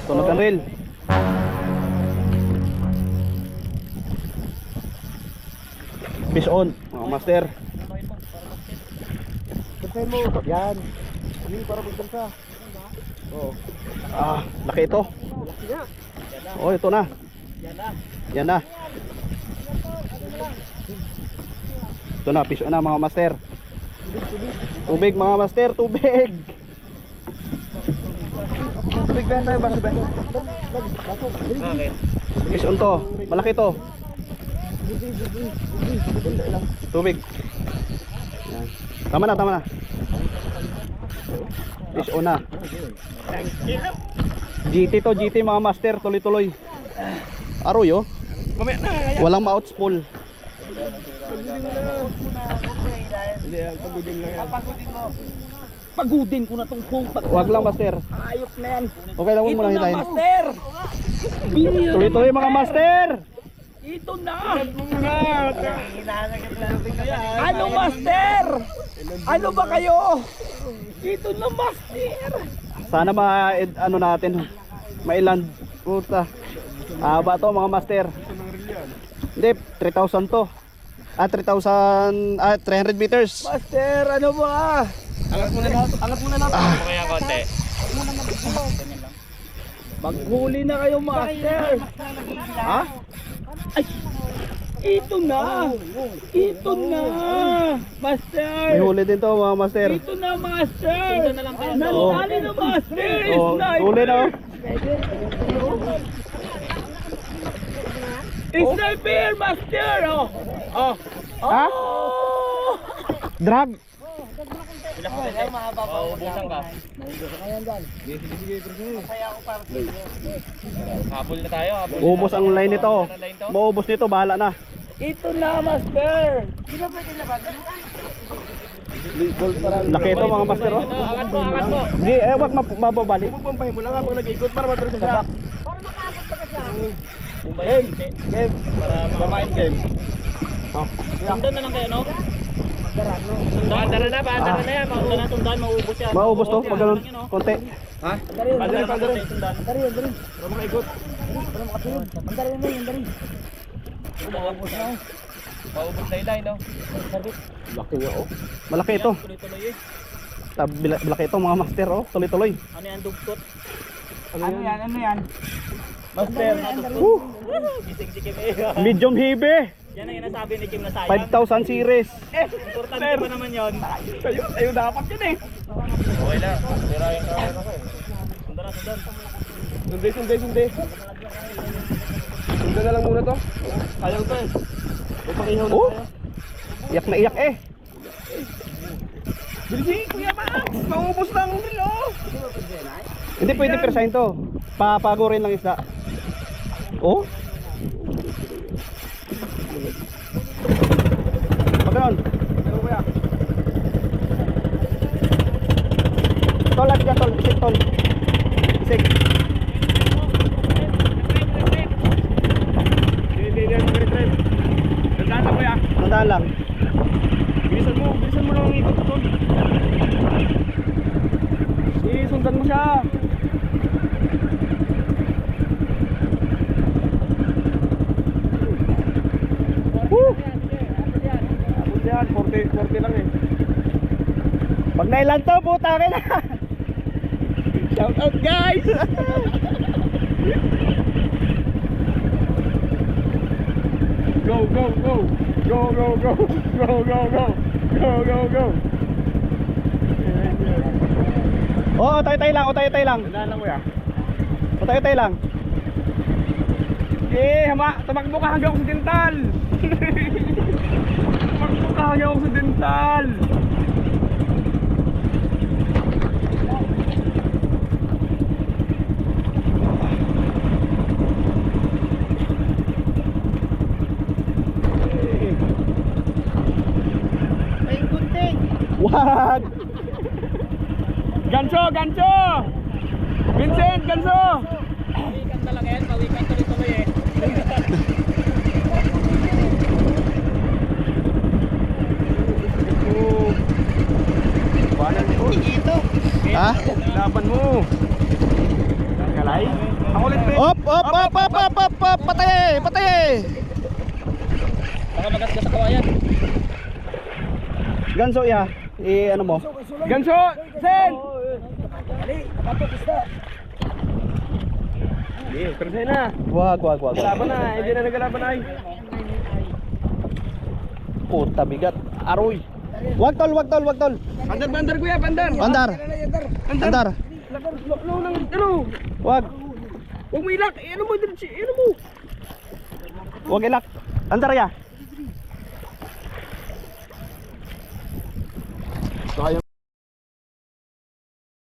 Tunog ang reel. Fish on, mga master. Bantay mo. Yan. Hindi para magbansa. Oo. Ah, laki ito. Laki nga. Oh, ito na. Yan na. Ito na, fish on na mga master. Tubig mga master, tubig. Tubig ba tayo ba? Fish on to, malaki to. Tubig. Yan. Tama na, tama na. Fish on na. GT to, GT mga master, tuloy-tuloy. Arroyo. Walang ma-outspool. Pagudin ko na tong phone. Wag lang master. Ayok na yan. Okay lang, huwag mo lang Ito na, hitayin. master. Tuloy-tuloy mga master. Ito na. Ano, master? Ano ba kayo? Ito na, master. Sana ano natin, mailand. Puta. Ba to mga master. Hindi, 3,000 to. 300 meters. Master, ano ba? Angat muna natin. Kaya konti. Maghuli na kayo, master. Ha? Ay, ito na. Ito na. Master. May huli din to mga master. Ito na, master. Oh. Nalali na, master. Oh, huli na. Sniper, master. Oh. Oh. Ha? Drag. Ubusan ka. Habol na tayo. Ubos ang line nito. Maubos nito, bahala na. Ito na, master. Laki ito mga master. Oh. Angat mo, angat mo. Hindi, wag mababalik. Pumpahin mo lang habang nag-ikot para matulog sa Game. Game. Para mamain game. Sundan na lang kayo, no? Paandara na yan. Sundan, maubos yan. Maubos to, pag ganun, konti. Ha? Pandari. Sundan. Para makaikot. Para makatulog. Pandari na yun, dari. Maubos na. Maubos na ilay, no? Laki nga oh. Malaki ito. Tuloy-tuloy eh. Malaki ito mga master oh. Tuloy-tuloy. Ano yan, dugtot? Ano yan? Master, Woo! gising-sikim eh. Medium heavy. Yan ang inasabi ni Kim na sayang. 5,000 series. Importante pa naman yun. Sa'yo dapat yun eh. Okay lang. Pero yung kaya ko eh. Sundan na, sundan. Sunday. Sunday na lang muna to. Sayang to eh. Ipakihaw na Oh! tayo. Iyak na iyak eh. Bilgi, Kuya Max. Maubos na ang rilo. Hindi pwede persahin to. Papagurin lang isda. Oh? Pagkaroon. Ano kuya? Tol at tol. Isik tol. Isik. Hindi. Tandaan na kuya. Tandaan lang. Bilisan mo lang ang ikot ko. Sundan mo siya. Woo! Abot yan, 40 lang eh. Pag nailan to, puta ka na. Shout out guys! Go! Oo, tayo-tayo lang. Tandaan lang kuya. Tayo-tayo lang. Tumakbo ka hanggang Occidental! Tumakbo ka hanggang Occidental! Wag! Gancho! Vincent, gancho! Pawikan talaga yan. Pawikan tuloy-tuloy eh. Banan mo. Ha? Laban mo. Ay, ako ulit pe. Op, op, op, op, op, op, op, patay, patay. Baka magasgas sa kawayan. Ganso ya, ano mo? Ganso, Sen! Hindi, pero sa'yo na. Wag. Laban na, hindi na nagalaban ay. Puta bigat. Aroy. Wag tol. Bandar kuya, bandar. Andar. Lo nang, ano? Wag. Huwag mo ilak, ano mo, ano mo? Wag ilak. Andar ya.